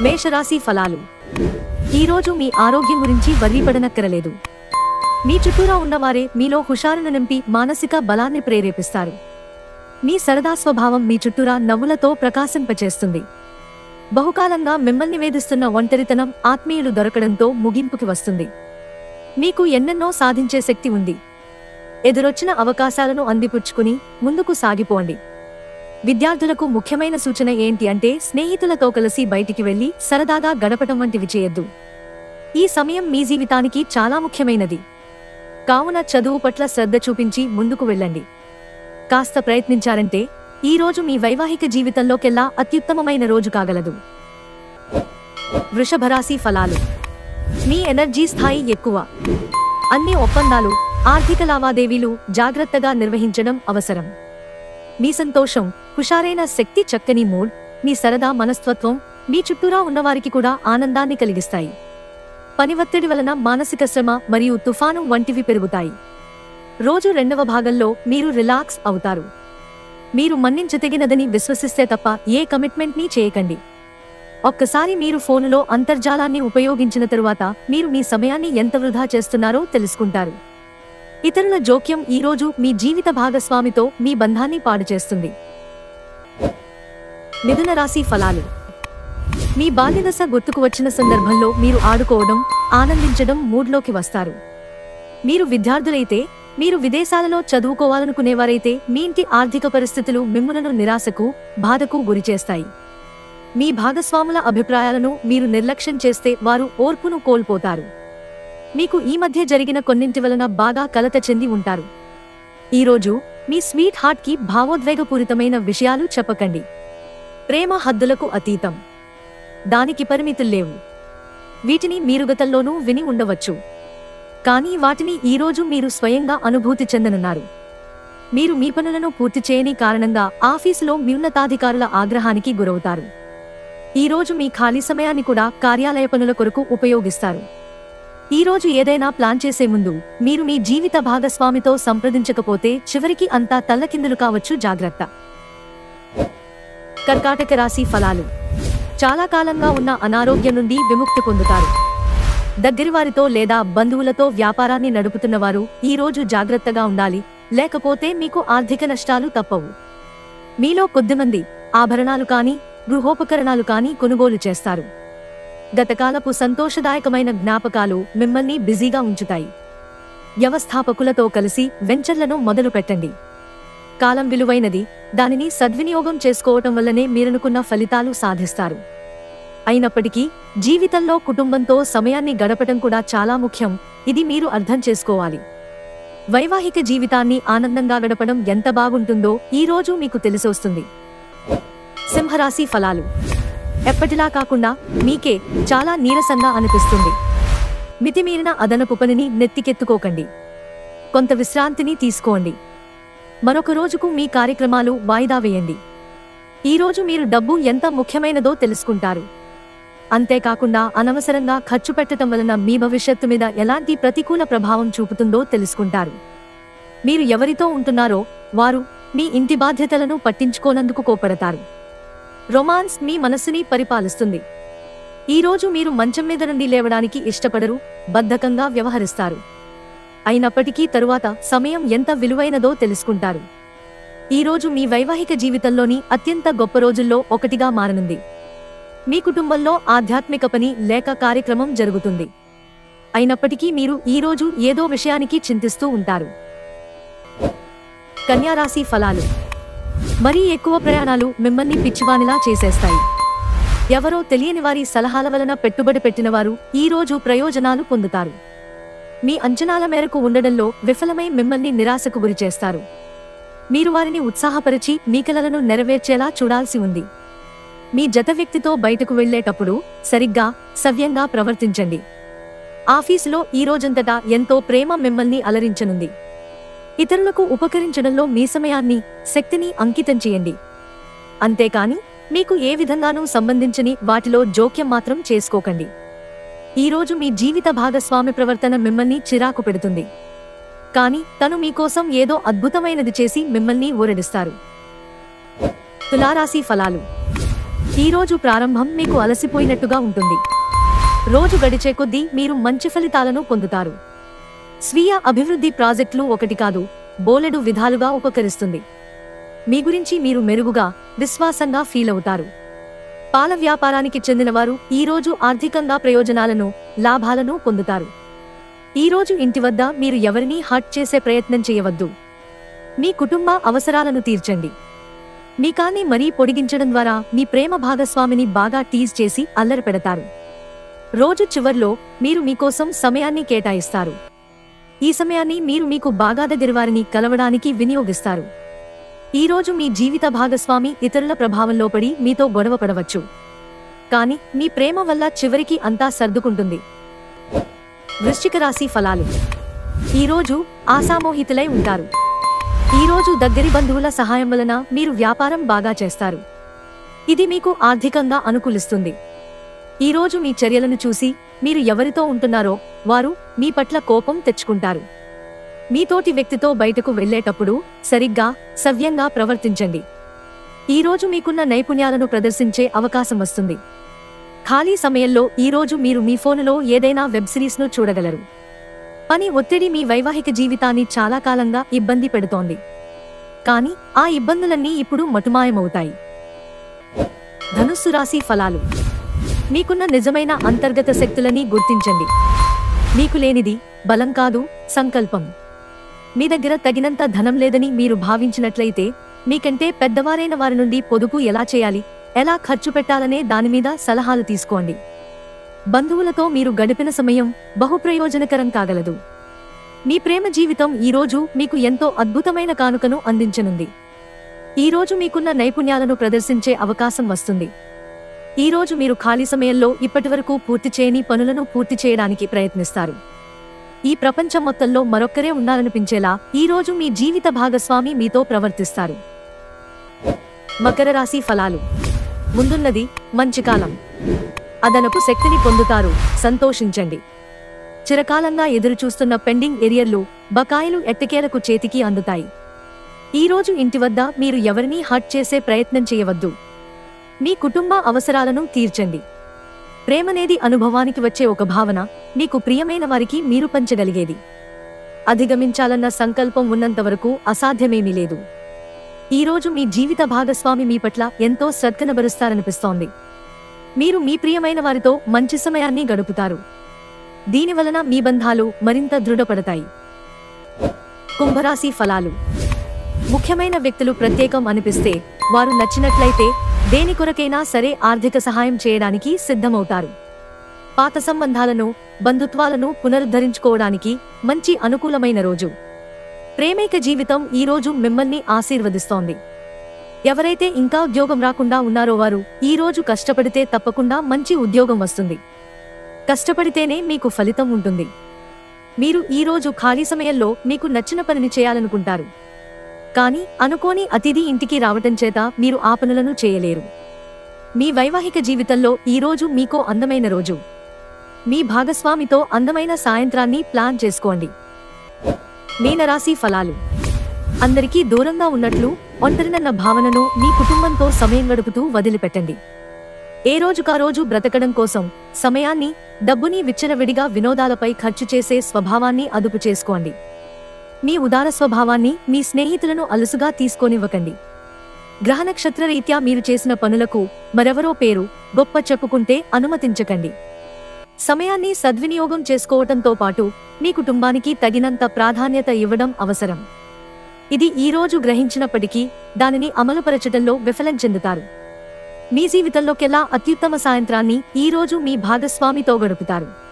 మేషరాశి ఫలాలు. ఈరోజు మీ ఆరోగ్యం గురించి వర్రీపడనక్కరలేదు. మీ చుట్టూరా ఉన్నవారే మీలో హుషారును నింపి మానసిక బలాన్ని ప్రేరేపిస్తారు. మీ సరదా స్వభావం మీ చుట్టూరా నవ్వులతో ప్రకాశింపచేస్తుంది. బహుకాలంగా మిమ్మల్ని వేధిస్తున్న ఒంటరితనం ఆత్మీయులు దొరకడంతో ముగింపుకి వస్తుంది. మీకు ఎన్నెన్నో సాధించే శక్తి ఉంది. ఎదురొచ్చిన అవకాశాలను అందిపుచ్చుకుని ముందుకు సాగిపోండి. విద్యార్థులకు ముఖ్యమైన సూచన ఏంటి అంటే స్నేహితులతో కలిసి బయటికి వెళ్లి సరదాగా గడపటం వంటివి చేయొద్దు. ఈ సమయం మీ జీవితానికి చాలా ముఖ్యమైనది. కావున చదువు పట్ల శ్రద్ధ చూపించి ముందుకు వెళ్ళండి. కాస్త ప్రయత్నించారంటే ఈ రోజు మీ వైవాహిక జీవితంలోకెల్లా అత్యుత్తమమైన రోజు కాగలదు. వృషభరాశి ఫలాలు. మీ ఎనర్జీ స్థాయి ఎక్కువ. అన్ని ఒప్పందాలు, ఆర్థిక లావాదేవీలు జాగ్రత్తగా నిర్వహించడం అవసరం. మీ సంతోషం, హుషారైన శక్తి, చక్కని మూడ్, మీ సరదా మనస్తత్వం మీ చుట్టూరా ఉన్నవారికి కూడా ఆనందాన్ని కలిగిస్తాయి. పని ఒత్తిడి వలన మానసిక శ్రమ మరియు తుఫాను వంటివి పెరుగుతాయి. రోజు రెండవ భాగంలో మీరు రిలాక్స్ అవుతారు. మీరు మన్నించదగినదని విశ్వసిస్తే తప్ప ఏ కమిట్మెంట్ని చేయకండి. ఒక్కసారి మీరు ఫోనులో అంతర్జాలాన్ని ఉపయోగించిన తరువాత మీరు మీ సమయాన్ని ఎంత వృధా చేస్తున్నారో తెలుసుకుంటారు. ఇతరుల జోక్యం ఈరోజు మీ జీవిత భాగస్వామితో మీ బంధాన్ని పాడు చేస్తుంది. మిథున రాశి ఫలాలు. మీ బాల్యదశ గుర్తుకు వచ్చిన సందర్భంలో మీరు ఆడుకోవడం, ఆనందించడం మూడ్లోకి వస్తారు. మీరు విద్యార్థులైతే, మీరు విదేశాలలో చదువుకోవాలనుకునేవారైతే మీ ఇంటి ఆర్థిక పరిస్థితులు మిమ్ములను నిరాశకు, బాధకు గురిచేస్తాయి. మీ భాగస్వాముల అభిప్రాయాలను మీరు నిర్లక్ష్యం చేస్తే వారు ఓర్పును కోల్పోతారు. మీకు ఈ మధ్య జరిగిన కొన్నింటి వలన బాగా కలత చెంది ఉంటారు. ఈరోజు మీ స్వీట్ హార్ట్కి భావోద్వేగపూరితమైన విషయాలు చెప్పకండి. ప్రేమ హద్దులకు అతీతం. దానికి పరిమితుల్లేవు. వీటిని మీరు గతంలోనూ విని ఉండవచ్చు. కానీ వాటిని ఈరోజు మీరు స్వయంగా అనుభూతి చెందనున్నారు. మీరు మీ పనులను పూర్తి చేయని కారణంగా ఆఫీసులో మీ ఉన్నతాధికారుల ఆగ్రహానికి గురవుతారు. ఈరోజు మీ ఖాళీ సమయాన్ని కూడా కార్యాలయ పనుల కొరకు ఉపయోగిస్తారు. ఈరోజు ఏదైనా ప్లాన్ చేసే ముందు మీరు మీ జీవిత భాగస్వామితో సంప్రదించకపోతే చివరికి అంతా తల్లకిందులు కావచ్చు. జాగ్రత్త. కర్కాటక రాశి ఫలాలు. చాలా కాలంగా ఉన్న అనారోగ్యం నుండి విముక్తి పొందుతారు. దగ్గరివారితో లేదా బంధువులతో వ్యాపారాన్ని నడుపుతున్నవారు ఈరోజు జాగ్రత్తగా ఉండాలి, లేకపోతే మీకు ఆర్థిక నష్టాలు తప్పవు. మీలో కొద్దిమంది ఆభరణాలు కానీ, గృహోపకరణాలు కానీ కొనుగోలు చేస్తారు. గతకాలపు సంతోషదాయకమైన జ్ఞాపకాలు మిమ్మల్ని బిజీగా ఉంచుతాయి. వ్యవస్థాపకులతో కలిసి వెంచర్లను మొదలు పెట్టండి. కాలం విలువైనది, దానిని సద్వినియోగం చేసుకోవటం వల్లనే మీరనుకున్న ఫలితాలు సాధిస్తారు. అయినప్పటికీ జీవితంలో కుటుంబంతో సమయాన్ని గడపటం కూడా చాలా ముఖ్యం. ఇది మీరు అర్థం చేసుకోవాలి. వైవాహిక జీవితాన్ని ఆనందంగా గడపడం ఎంత బాగుంటుందో ఈరోజు మీకు తెలిసొస్తుంది. సింహరాశి ఫలాలు. ఎప్పటిలా కాకుండా మీకే చాలా నీరసంగా అనిపిస్తుంది. మితిమీరిన అదనపు పనిని నెత్తికెత్తుకోకండి. కొంత విశ్రాంతిని తీసుకోండి. మరొక రోజుకు మీ కార్యక్రమాలు వాయిదా వేయండి. ఈరోజు మీరు డబ్బు ఎంత ముఖ్యమైనదో తెలుసుకుంటారు. అంతేకాకుండా అనవసరంగా ఖర్చు పెట్టడం వలన మీ భవిష్యత్తు మీద ఎలాంటి ప్రతికూల ప్రభావం చూపుతుందో తెలుసుకుంటారు. మీరు ఎవరితో ఉంటున్నారో వారు మీ ఇంటి బాధ్యతలను పట్టించుకోనందుకు కోపడతారు. రొమాన్స్ మీ మనస్సుని పరిపాలిస్తుంది. ఈరోజు మీరు మంచం మీద నుండి లేవడానికి ఇష్టపడరు, బద్ధకంగా వ్యవహరిస్తారు. అయినప్పటికీ తరువాత సమయం ఎంత విలువైనదో తెలుసుకుంటారు. ఈరోజు మీ వైవాహిక జీవితంలోని అత్యంత గొప్ప రోజుల్లో ఒకటిగా మారనుంది. మీ కుటుంబంలో ఆధ్యాత్మిక పని లేక కార్యక్రమం జరుగుతుంది. అయినప్పటికీ మీరు ఈరోజు ఏదో విషయానికి చింతిస్తూ ఉంటారు. కన్యారాశి ఫలాలు. మరీ ఎక్కువ ప్రయాణాలు మిమ్మల్ని పిచ్చివానిలా చేసేస్తాయి. ఎవరో తెలియని వారి సలహాల వలన పెట్టుబడి పెట్టినవారు ఈరోజు ప్రయోజనాలు పొందుతారు. మీ అంచనాల మేరకు ఉండడంలో విఫలమై మిమ్మల్ని నిరాశకు గురిచేస్తారు. మీరు వారిని ఉత్సాహపరిచి మీ కలలను నెరవేర్చేలా చూడాల్సి ఉంది. మీ జత వ్యక్తితో బయటకు వెళ్లేటప్పుడు సరిగ్గా, సవ్యంగా ప్రవర్తించండి. ఆఫీసులో ఈ రోజంతటా ఎంతో ప్రేమ మిమ్మల్ని అలరించనుంది. ఇతరులకు ఉపకరించడంలో మీ సమయాన్ని, శక్తిని అంకితం చేయండి. అంతేకాని మీకు ఏ విధంగానూ సంబంధించని వాటిలో జోక్యం మాత్రం చేసుకోకండి. ఈరోజు మీ జీవిత భాగస్వామి ప్రవర్తన మిమ్మల్ని చిరాకు పెడుతుంది. కానీ తను మీకోసం ఏదో అద్భుతమైనది చేసి మిమ్మల్ని ఊరడిస్తారు. తులారాశి ఫలాలు. ఈ రోజు ప్రారంభం మీకు అలసిపోయినట్టుగా ఉంటుంది. రోజు గడిచే కొద్దీ మీరు మంచి ఫలితాలను పొందుతారు. స్వీయ అభివృద్ధి ప్రాజెక్టులు ఒకటి కాదు, బోలెడు విధాలుగా ఉపకరిస్తుంది. మీ గురించి మీరు మెరుగుగా, విశ్వాసంగా ఫీల్ అవుతారు. పాల వ్యాపారానికి చెందినవారు ఈ రోజు ఆర్థికంగా ప్రయోజనాలను, లాభాలను పొందుతారు. ఈ రోజు ఇంటి వద్ద మీరు ఎవరినీ హర్ట్ చేసే ప్రయత్నం చేయవద్దు. మీ కుటుంబ అవసరాలను తీర్చండి. మీ కాన్ని మరీ పొడిగించడం ద్వారా మీ ప్రేమ భాగస్వామిని బాగా టీజ్ చేసి అల్లరి పెడతారు. రోజు చివర్లో మీరు మీకోసం సమయాన్ని కేటాయిస్తారు. ఈ సమయాన్ని మీరు మీకు బాగా దగ్గరవారిని కలవడానికి వినియోగిస్తారు. ఈ రోజు మీ జీవిత భాగస్వామి ఇతరుల ప్రభావంలో పడి మీతో గొడవ పడవచ్చు. కానీ మీ ప్రేమ వల్ల చివరికి అంతా సర్దుకుంటుంది. వృశ్చిక రాశి ఫలాలు. ఈరోజు ఆశామోహితులై ఉంటారు. ఈరోజు దగ్గరి బంధువుల సహాయం వలన మీరు వ్యాపారం బాగా చేస్తారు. ఇది మీకు ఆర్థికంగా అనుకూలిస్తుంది. ఈరోజు మీ చర్యలను చూసి మీరు ఎవరితో ఉంటున్నారో వారు మీ పట్ల కోపం తెచ్చుకుంటారు. మీతోటి వ్యక్తితో బయటకు వెళ్లేటప్పుడు సరిగ్గా, సవ్యంగా ప్రవర్తించండి. ఈరోజు మీకున్న నైపుణ్యాలను ప్రదర్శించే అవకాశం వస్తుంది. ఖాళీ సమయంలో ఈరోజు మీరు మీ ఫోనులో ఏదైనా వెబ్ సిరీస్ను చూడగలరు. పని ఒత్తిడి మీ వైవాహిక జీవితాన్ని చాలా కాలంగా ఇబ్బంది పెడుతోంది. కానీ ఆ ఇబ్బందులన్నీ ఇప్పుడు మటుమాయమవుతాయి. ధనుస్సు రాశి ఫలాలు. మీకున్న నిజమైన అంతర్గత శక్తులని గుర్తించండి. మీకు లేనిది బలం కాదు, సంకల్పం. మీ దగ్గర తగినంత ధనం లేదని మీరు భావించినట్లయితే మీకంటే పెద్దవారైన వారి నుండి పొదుపు ఎలా చేయాలి, ఎలా ఖర్చు పెట్టాలనే దానిమీద సలహాలు తీసుకోండి. బంధువులతో మీరు గడిపిన సమయం బహుప్రయోజనకరం కాగలదు. మీ ప్రేమ జీవితం ఈరోజు మీకు ఎంతో అద్భుతమైన కానుకను అందించనుంది. ఈరోజు మీకున్న నైపుణ్యాలను ప్రదర్శించే అవకాశం వస్తుంది. ఈరోజు మీరు ఖాళీ సమయంలో ఇప్పటివరకు పూర్తి చేయని పనులను పూర్తి చేయడానికి ప్రయత్నిస్తారు. ఈ ప్రపంచం మొత్తంలో మరొక్కరే ఉన్నారనిపించేలా ఈరోజు మీ జీవిత భాగస్వామి మీతో ప్రవర్తిస్తారు. మకర రాశి ఫలాలు. ముందున్నది మంచి కాలం. అదనపు శక్తిని పొందుతారు, సంతోషించండి. చిరకాలంగా ఎదురుచూస్తున్న పెండింగ్ ఏరియర్లు, బకాయిలు ఎట్టకేలకు చేతికి అందుతాయి. ఈరోజు ఇంటి వద్ద మీరు ఎవరినీ హర్ట్ చేసే ప్రయత్నం చేయవద్దు. మీ కుటుంబ అవసరాలను తీర్చండి. ప్రేమనేది అనుభవానికి వచ్చే ఒక భావన, మీకు ప్రియమైన వారికి మీరు పంచగలిగేది. అధిగమించాలన్న సంకల్పం ఉన్నంతవరకు అసాధ్యమేమీ లేదు. ఈరోజు మీ జీవిత భాగస్వామి మీ పట్ల ఎంతో శ్రద్ధనబరుస్తారనిపిస్తోంది. మీరు మీ ప్రియమైన వారితో మంచి సమయాన్ని గడుపుతారు. దీనివలన మీ బంధాలు మరింత దృఢపడతాయి. కుంభరాశి ఫలాలు. ముఖ్యమైన వ్యక్తులు ప్రత్యేకం అనిపిస్తే, వారు నచ్చినట్లయితే దేని కొరకైనా సరే ఆర్థిక సహాయం చేయడానికి సిద్ధమవుతారు. పాత సంబంధాలను, బంధుత్వాలను పునరుద్ధరించుకోవడానికి మంచి అనుకూలమైన రోజు. ప్రేమైక జీవితం ఈరోజు మిమ్మల్ని ఆశీర్వదిస్తోంది. ఎవరైతే ఇంకా ఉద్యోగం రాకుండా ఉన్నారో వారు ఈరోజు కష్టపడితే తప్పకుండా మంచి ఉద్యోగం వస్తుంది. కష్టపడితేనే మీకు ఫలితం ఉంటుంది. మీరు ఈరోజు ఖాళీ సమయంలో మీకు నచ్చిన పనిని చేయాలనుకుంటారు. కానీ అనుకోని అతిథి ఇంటికి రావటం చేత మీరు ఆ పనులను చేయలేరు. మీ వైవాహిక జీవితంలో ఈరోజు మీకో అందమైన రోజు. మీ భాగస్వామితో అందమైన సాయంత్రాన్ని ప్లాన్ చేసుకోండి. మీనరాశి ఫలాలు. అందరికీ దూరంగా ఉన్నట్లు, ఒంటరినన్న భావనను మీ కుటుంబంతో సమయం గడుపుతూ వదిలిపెట్టండి. ఏ రోజుకా రోజు బ్రతకడం కోసం సమయాన్ని, డబ్బుని విచ్చలవిడిగా వినోదాలపై ఖర్చు చేసే స్వభావాన్ని అదుపు చేసుకోండి. మీ ఉదార స్వభావాన్ని మీ స్నేహితులను అలుసుగా తీసుకోనివ్వకండి. గ్రహ నక్షత్ర రీత్యా మీరు చేసిన పనులకు మరెవరో పేరు, గొప్ప చెప్పుకుంటే అనుమతించకండి. సమయాన్ని సద్వినియోగం చేసుకోవటంతో పాటు మీ కుటుంబానికి తగినంత ప్రాధాన్యత ఇవ్వడం అవసరం. ఇది ఈరోజు గ్రహించినప్పటికీ దానిని అమలుపరచడంలో విఫలం చెందుతారు. మీ జీవితంలోకెల్లా అత్యుత్తమ సాయంత్రాన్ని ఈరోజు మీ భాగస్వామితో గడుపుతారు.